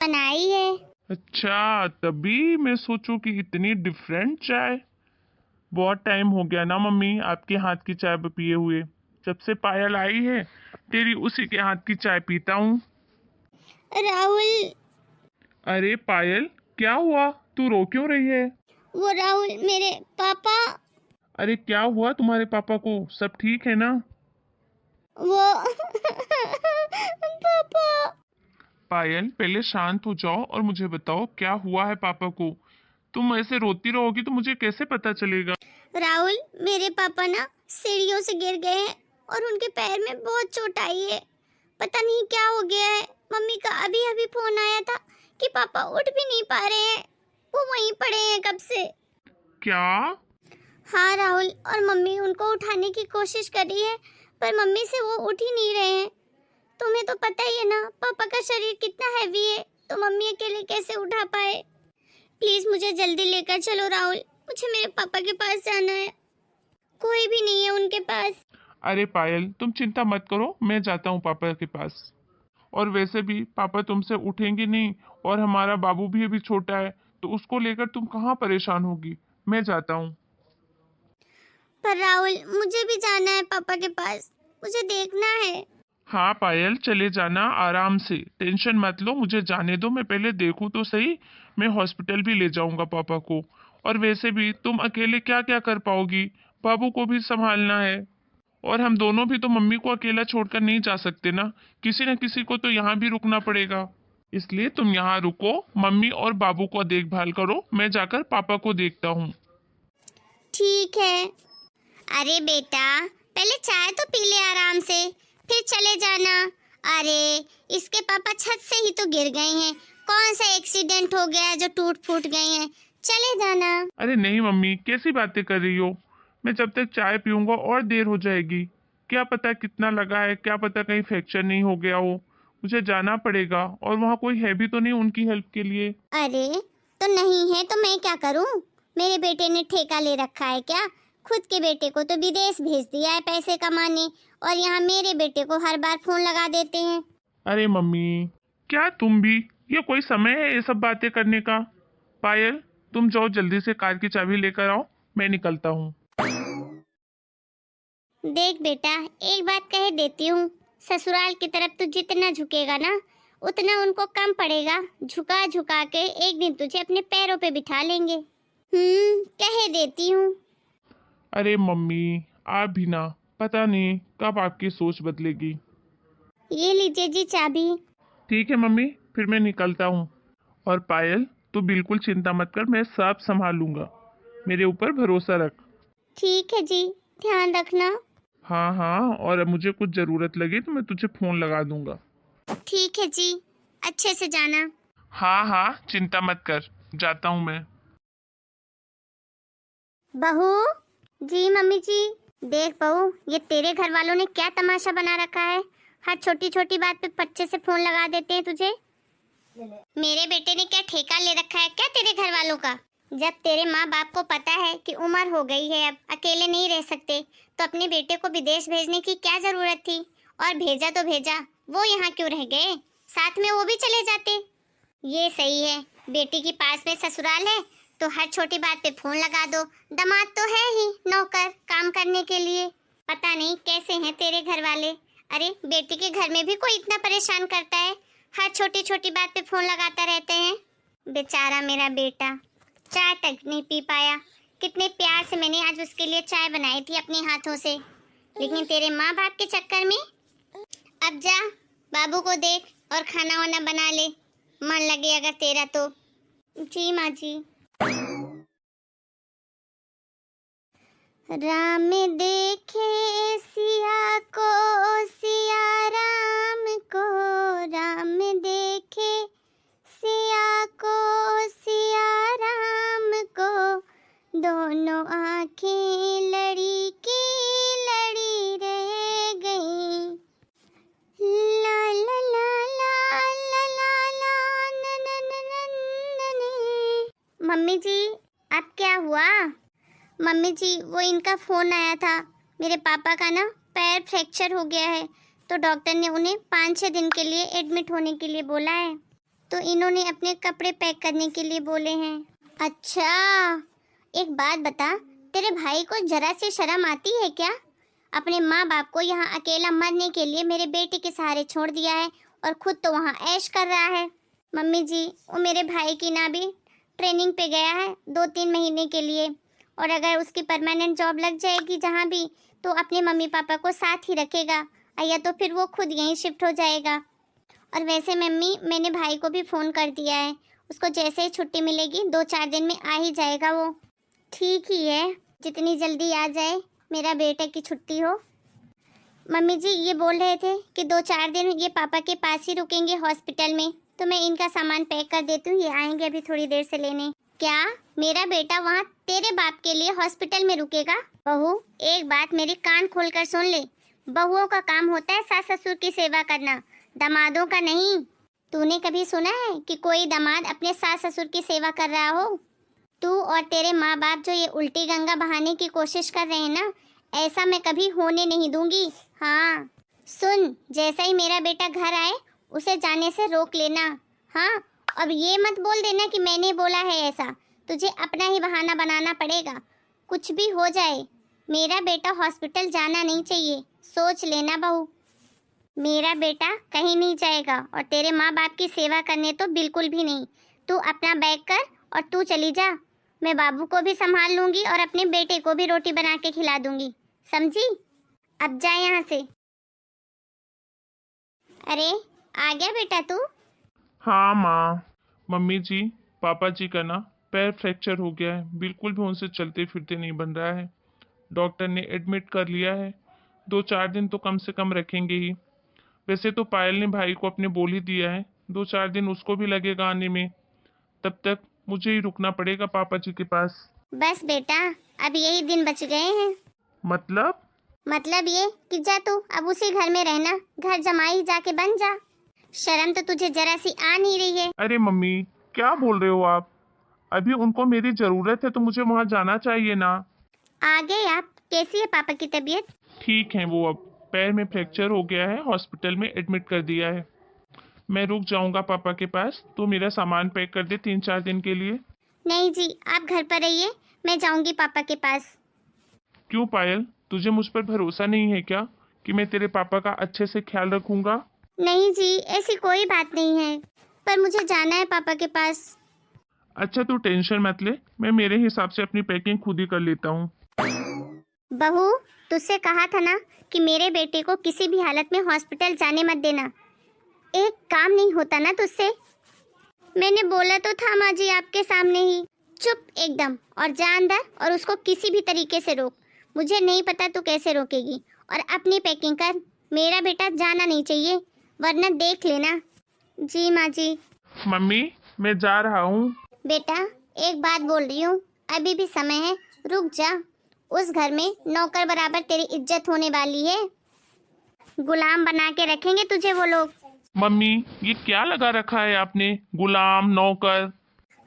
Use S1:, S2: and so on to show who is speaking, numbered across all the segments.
S1: बनाई है।
S2: अच्छा, तभी मैं सोचूं कि इतनी डिफरेंट चाय। बहुत टाइम हो गया ना मम्मी आपके हाथ की चाय पिए हुए। जब से पायल आई है तेरी उसी के हाथ की चाय पीता हूँ।
S1: राहुल,
S2: अरे पायल, क्या हुआ? तू रो क्यों रही है?
S1: वो राहुल मेरे पापा,
S2: अरे क्या हुआ तुम्हारे पापा को? सब ठीक है ना?
S1: वो पापा।
S2: पायल, पहले शांत हो जाओ और मुझे बताओ क्या हुआ है पापा को। तुम ऐसे रोती रहोगी तो मुझे कैसे पता चलेगा?
S1: राहुल, मेरे पापा ना सीढ़ियों से गिर गए हैं और उनके पैर में बहुत चोट आई है। पता नहीं क्या हो गया है। मम्मी का अभी अभी फोन आया था कि पापा उठ भी नहीं पा रहे हैं, वो वहीं पड़े हैं कब से।
S2: क्या?
S1: हाँ राहुल, और मम्मी उनको उठाने की कोशिश कर रही है पर मम्मी से वो उठ ही नहीं रहे हैं। तुम्हें तो पता ही है ना पापा का शरीर कितना हैवी है, तो मम्मी अकेले कैसे उठा पाए। प्लीज मुझे जल्दी लेकर चलो राहुल, मुझे मेरे पापा के पास जाना है। कोई भी नहीं है उनके पास।
S2: अरे पायल, तुम चिंता मत करो, मैं जाता हूँ पापा के पास। और वैसे भी पापा तुमसे उठेंगे नहीं, और हमारा बाबू भी अभी छोटा है, तो उसको लेकर तुम कहाँ परेशान होगी। मैं जाता हूँ।
S1: पर राहुल, मुझे भी जाना है पापा के पास, मुझे देखना है।
S2: हाँ पायल, चले जाना आराम से, टेंशन मत लो, मुझे जाने दो, मैं पहले देखूँ तो सही। मैं हॉस्पिटल भी ले जाऊंगा पापा को। और वैसे भी तुम अकेले क्या क्या कर पाओगी? बाबू को भी संभालना है। और हम दोनों भी तो मम्मी को अकेला छोड़कर नहीं जा सकते ना, किसी न किसी को तो यहाँ भी रुकना पड़ेगा। इसलिए तुम यहाँ रुको, मम्मी और बाबू को देखभाल करो, मैं जाकर पापा को देखता हूँ।
S1: ठीक है। अरे बेटा, पहले चाय तो पी ले आराम से, फिर चले जाना। अरे, इसके पापा छत से ही तो गिर गए हैं। कौन सा एक्सीडेंट हो गया है जो टूट फूट गए हैं? चले जाना।
S2: अरे नहीं मम्मी, कैसी बातें कर रही हो? मैं जब तक चाय पीऊंगा और देर हो जाएगी। क्या पता कितना लगा है, क्या पता कहीं फ्रैक्चर नहीं हो गया हो। मुझे जाना पड़ेगा, और वहाँ कोई है भी तो नहीं उनकी हेल्प के लिए।
S1: अरे, तो नहीं है तो मैं क्या करूं? मेरे बेटे ने ठेका ले रखा है क्या? खुद के बेटे को तो विदेश भेज दिया है पैसे कमाने, और यहाँ मेरे बेटे को हर बार फोन लगा देते हैं।
S2: अरे मम्मी, क्या तुम भी, ये कोई समय है ये सब बातें करने का? पायल, तुम जाओ जल्दी से कार की चाबी लेकर आओ, मैं निकलता हूँ।
S1: देख बेटा, एक बात कह देती हूँ, ससुराल की तरफ तू जितना झुकेगा ना उतना उनको कम पड़ेगा। झुका झुका के एक दिन तुझे अपने पैरों पे बिठा लेंगे। कह देती हूँ।
S2: अरे मम्मी, आप भी ना, पता नहीं कब आपकी सोच बदलेगी।
S1: ये लीजिए जी चाबी।
S2: ठीक है मम्मी, फिर मैं निकलता हूँ। और पायल, तू बिल्कुल चिंता मत कर, मैं सब संभाल लूंगा, मेरे ऊपर भरोसा रख।
S1: ठीक है जी, ध्यान रखना।
S2: हाँ हाँ, और अब मुझे कुछ जरूरत लगे तो मैं तुझे फोन लगा दूंगा।
S1: ठीक है जी, अच्छे से जाना।
S2: हाँ हाँ, चिंता मत कर, जाता हूँ मैं।
S1: बहू जी, मम्मी जी। देख बहू, ये तेरे घर वालों ने क्या तमाशा बना रखा है। हर छोटी छोटी बात पे बच्चे से फोन लगा देते हैं तुझे। मेरे बेटे ने क्या ठेका ले रखा है क्या तेरे घर वालों का? जब तेरे माँ बाप को पता है कि उम्र हो गई है, अब अकेले नहीं रह सकते, तो अपने बेटे को विदेश भेजने की क्या जरूरत थी? और भेजा तो भेजा, वो यहाँ क्यों रह गए? साथ में वो भी चले जाते। ये सही है, बेटी की पास में ससुराल है तो हर छोटी बात पे फोन लगा दो। दामाद तो है ही नौकर काम करने के लिए। पता नहीं कैसे हैं तेरे घर वाले। अरे, बेटी के घर में भी कोई इतना परेशान करता है? हर छोटी छोटी बात पे फोन लगाता रहते हैं। बेचारा मेरा बेटा, चाय तक नहीं पी पाया। कितने प्यार से मैंने आज उसके लिए चाय बनाई थी अपने हाथों से, लेकिन तेरे माँ बाप के चक्कर में। अब जा, बाबू को देख और खाना वाना बना ले, मन लगे अगर तेरा तो। जी माँ जी। राम देखे सिया को, सिया राम को। राम देखे सिया को, सिया राम को। दोनों आंखें लड़ी की लड़ी रह गई। ला ला ला ला ला ला ला न न न न न न। मम्मी जी, अब क्या हुआ? मम्मी जी, वो इनका फोन आया था। मेरे पापा का ना पैर फ्रैक्चर हो गया है, तो डॉक्टर ने उन्हें 5-6 दिन के लिए एडमिट होने के लिए बोला है। तो इन्होंने अपने कपड़े पैक करने के लिए बोले हैं। अच्छा, एक बात बता, तेरे भाई को जरा सी शर्म आती है क्या? अपने माँ बाप को यहाँ अकेला मरने के लिए मेरे बेटे के सहारे छोड़ दिया है और खुद तो वहाँ ऐश कर रहा है। मम्मी जी, वो मेरे भाई की ना भी ट्रेनिंग पे गया है 2-3 महीने के लिए, और अगर उसकी परमानेंट जॉब लग जाएगी जहाँ भी, तो अपने मम्मी पापा को साथ ही रखेगा, या तो फिर वो खुद यहीं शिफ्ट हो जाएगा। और वैसे मम्मी, मैंने भाई को भी फ़ोन कर दिया है, उसको जैसे ही छुट्टी मिलेगी 2-4 दिन में आ ही जाएगा वो। ठीक ही है, जितनी जल्दी आ जाए मेरा बेटे की छुट्टी हो। मम्मी जी ये बोल रहे थे कि 2-4 दिन ये पापा के पास ही रुकेंगे हॉस्पिटल में, तो मैं इनका सामान पैक कर देती हूँ, ये आएंगे अभी थोड़ी देर से लेने। क्या मेरा बेटा वहाँ तेरे बाप के लिए हॉस्पिटल में रुकेगा? बहू, एक बात मेरी कान खोल कर सुन ले, बहुओं का काम होता है सास ससुर की सेवा करना, दामादों का नहीं। तूने कभी सुना है कि कोई दामाद अपने सास ससुर की सेवा कर रहा हो? तू और तेरे माँ बाप जो ये उल्टी गंगा बहाने की कोशिश कर रहे हैं ना, ऐसा मैं कभी होने नहीं दूंगी। हाँ सुन, जैसा ही मेरा बेटा घर आए उसे जाने से रोक लेना। हाँ, अब ये मत बोल देना कि मैंने बोला है ऐसा, तुझे अपना ही बहाना बनाना पड़ेगा। कुछ भी हो जाए, मेरा बेटा हॉस्पिटल जाना नहीं चाहिए, सोच लेना बहू। मेरा बेटा कहीं नहीं जाएगा और तेरे माँ बाप की सेवा करने तो बिल्कुल भी नहीं। तू अपना बैग कर और तू चली जा, मैं बाबू को भी संभाल लूंगी और अपने बेटे को भी रोटी बना के खिला दूंगी, समझी? अब जा यहाँ से। अरे आ गया बेटा तू?
S2: हाँ माँ। मम्मी जी, पापा जी का ना पैर फ्रैक्चर हो गया है, बिल्कुल भी उनसे चलते फिरते नहीं बन रहा है। डॉक्टर ने एडमिट कर लिया है, 2-4 दिन तो कम से कम रखेंगे ही। वैसे तो पायल ने भाई को अपने बोल ही दिया है, 2-4 दिन उसको भी लगेगा आने में। तब तक मुझे ही रुकना पड़ेगा पापा जी के पास।
S1: बस बेटा, अब यही दिन बच गए हैं।
S2: मतलब
S1: ये कि जा तू अब उसी घर में रहना, घर जमाई जाके बन जा। शर्म तो तुझे जरा सी आ नहीं रही है?
S2: अरे मम्मी, क्या बोल रहे हो आप? अभी उनको मेरी जरूरत है तो मुझे वहां जाना चाहिए ना।
S1: आ गए आप? कैसी है पापा की तबीयत?
S2: ठीक है, वो अब पैर में फ्रैक्चर हो गया है, हॉस्पिटल में एडमिट कर दिया है। मैं रुक जाऊंगा पापा के पास, तो मेरा सामान पैक कर दे 3-4 दिन के लिए।
S1: नहीं जी, आप घर पर रहिए, मैं जाऊंगी पापा के पास।
S2: क्यों पायल, तुझे मुझ पर भरोसा नहीं है क्या कि मैं तेरे पापा का अच्छे से ख्याल रखूंगा?
S1: नहीं जी, ऐसी कोई बात नहीं है, पर मुझे जाना है पापा के पास।
S2: अच्छा तू टेंशन मत ले, मैं मेरे हिसाब से अपनी पैकिंग खुद ही कर लेता हूँ।
S1: बहू, तुझसे कहा था ना कि मेरे बेटे को किसी भी हालत में हॉस्पिटल जाने मत देना। एक काम नहीं होता ना तुझसे? मैंने बोला तो था माँ जी आपके सामने ही। चुप एकदम, और जा अंदर और उसको किसी भी तरीके से रोक। मुझे नहीं पता तू कैसे रोकेगी, और अपनी पैकिंग कर। मेरा बेटा जाना नहीं चाहिए, वरना देख लेना। जी माँ जी।
S2: मम्मी, मैं जा रहा हूँ।
S1: बेटा, एक बात बोल रही हूँ, अभी भी समय है, रुक जा। उस घर में नौकर बराबर तेरी इज्जत होने वाली है, गुलाम बना के रखेंगे तुझे वो लोग।
S2: मम्मी, ये क्या लगा रखा है आपने, गुलाम नौकर?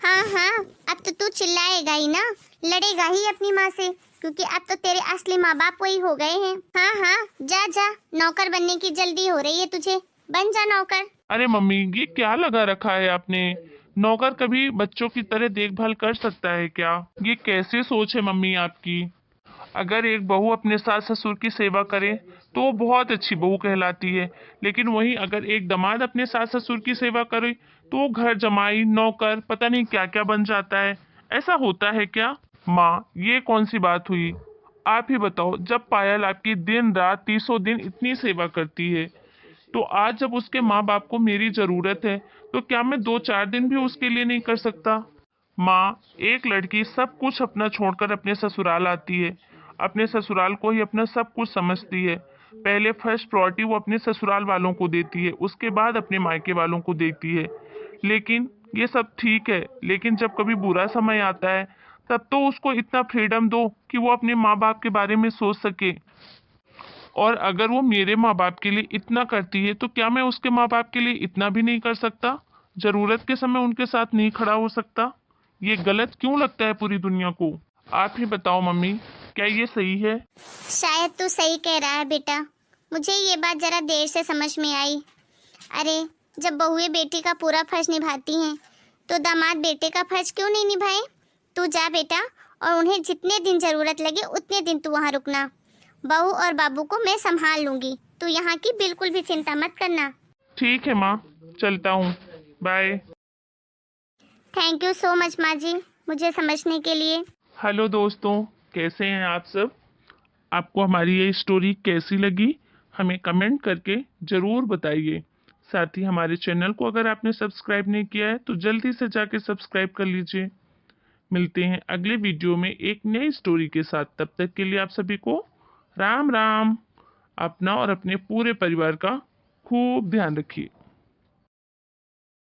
S1: हाँ हाँ, अब तो तू चिल्लाएगा ही ना, लड़ेगा ही अपनी माँ से, क्योंकि अब तो तेरे असली माँ बाप वही हो गए हैं। हाँ हाँ, जा जा, नौकर बनने की जल्दी हो रही है तुझे, बन जा नौकर।
S2: अरे मम्मी, ये क्या लगा रखा है आपने? नौकर कभी बच्चों की तरह देखभाल कर सकता है क्या? ये कैसे सोच है मम्मी आपकी? अगर एक बहू अपने सास ससुर की सेवा करे तो वो बहुत अच्छी बहू कहलाती है, लेकिन वहीं अगर एक दामाद अपने सास ससुर की सेवा करे तो वो घर जमाई नौकर पता नहीं क्या क्या बन जाता है। ऐसा होता है क्या? माँ, ये कौन सी बात हुई? आप ही बताओ, जब पायल आपकी दिन रात 30 दिन इतनी सेवा करती है, तो आज जब उसके माँ बाप को मेरी जरूरत है, तो क्या मैं 2-4 दिन भी उसके लिए नहीं कर सकता? माँ, एक लड़की सब कुछ अपना छोड़कर अपने ससुराल आती है, अपने ससुराल को ही अपना सब कुछ समझती है। पहले फर्स्ट प्रायोरिटी वो अपने ससुराल वालों को देती है, उसके बाद अपने मायके वालों को देती है। लेकिन ये सब ठीक है, लेकिन जब कभी बुरा समय आता है तब तो उसको इतना फ्रीडम दो कि वो अपने माँ बाप के बारे में सोच सके। और अगर वो मेरे माँ बाप के लिए इतना करती है तो क्या मैं उसके माँ बाप के लिए इतना भी नहीं कर सकता? जरूरत के समय उनके साथ नहीं खड़ा हो सकता? ये गलत क्यों लगता है पूरी दुनिया को? आप ही बताओ मम्मी, क्या ये सही है?
S1: शायद तू सही कह रहा है बेटा, मुझे ये बात जरा देर से समझ में आई। अरे जब बहुएं बेटी का पूरा फर्ज निभाती हैं तो दामाद बेटे का फर्ज क्यों नहीं निभाए। तू जा बेटा, और उन्हें जितने दिन जरूरत लगे उतने दिन तू वहाँ रुकना। बहू और बाबू को मैं संभाल लूंगी, तू यहाँ की बिल्कुल भी चिंता मत करना।
S2: ठीक है माँ, चलता हूँ, bye.
S1: Thank you so much माँ जी, मुझे समझने के लिए।
S2: हेलो दोस्तों, कैसे हैं आप सब? आपको हमारी ये स्टोरी कैसी लगी हमें कमेंट करके ज़रूर बताइए। साथ ही हमारे चैनल को अगर आपने सब्सक्राइब नहीं किया है तो जल्दी से जाके सब्सक्राइब कर लीजिए। मिलते हैं अगले वीडियो में एक नई स्टोरी के साथ। तब तक के लिए आप सभी को राम राम। अपना और अपने पूरे परिवार का खूब ध्यान रखिए।